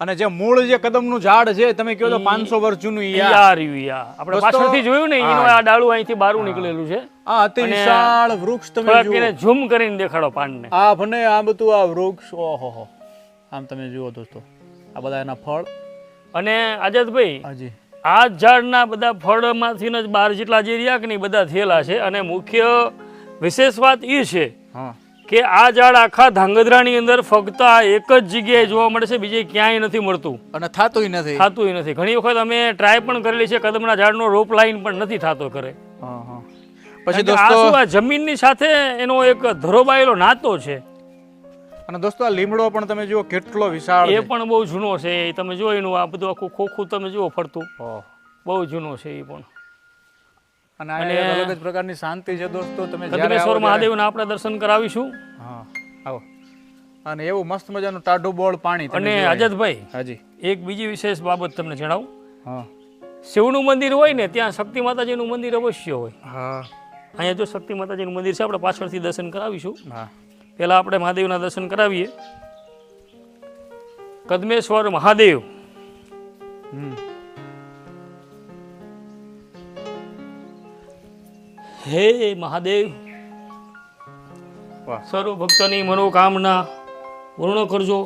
અને જે મૂળ જે કદમનું ઝાડ છે તમે કહો તો 500 વર્ષ જૂનું આપણે પાછળથી જોયું ને એનું આ ડાળું અહીંથી બારું નીકળેલું છે. આ અતિ વિશાળ વૃક્ષ તમે થોડાક જુઓ. એને ઝૂમ કરીને દેખાડો પાનને. આ ભને આ બધું આ વૃક્ષ ઓહો આમ તમે જુઓ દોસ્તો આ બધા એના ફળ. અને આઝાદભાઈ હાજી આ ઝાડના બધા ફળમાંથી જ 12 જેટલા જે રહ્યા કે નહીં બધા થયેલા છે. અને મુખ્ય વિશેષ વાત એ છે હા કે આ ઝાડ આખા ધાંગધ્રાની અંદર ફક્ત આ એક જ જગ્યાએ જોવા મળે છે, બીજે ક્યાંય નથી મળતું. અને થાતુંય નથી. ઘણી વખત અમે ટ્રાય પણ કરેલી છે, કદમના ઝાડનો રોપ લાઈન પણ નથી થતો કરે. પછી આ દોસ્તો શું આ જમીનની સાથે એનો એક ધરોબાયેલો નાતો છે. અને દોસ્તો આ લીમડો પણ તમે જુઓ કેટલો વિશાળ એ છે. પણ બહુ જૂનો છે. તમે જો એનું આ બધું આખું ખોખું તમે જુઓ ફરતું, બહુ જૂનો છે એ પણ. અને આ એક અલગ જ પ્રકારની શાંતિ છે દોસ્તો. તમે જ્યારે કદમેશ્વર આવો મહાદેવના આપણે દર્શન કરાવીશું. હા આવો. અને એવું મસ્ત મજાનું ટાઢું બોળ પાણી. અને આઝાદભાઈ હાજી એક બીજી વિશેષ બાબત તમને જણાવું. હા શિવનું મંદિર હોય ને ત્યાં શક્તિ માતાજીનું મંદિર અવશ્ય હોય. હા અહીંયા જો શક્તિ માતાજીનું મંદિર છે, આપણે પાછળથી દર્શન કરાવીશું. હા પહેલાં આપણે મહાદેવના દર્શન કરાવીએ. કદમેશ્વર મહાદેવ. હે મહાદેવ, વાહ સર્વ ભક્તની મનોકામના પૂર્ણ કરજો.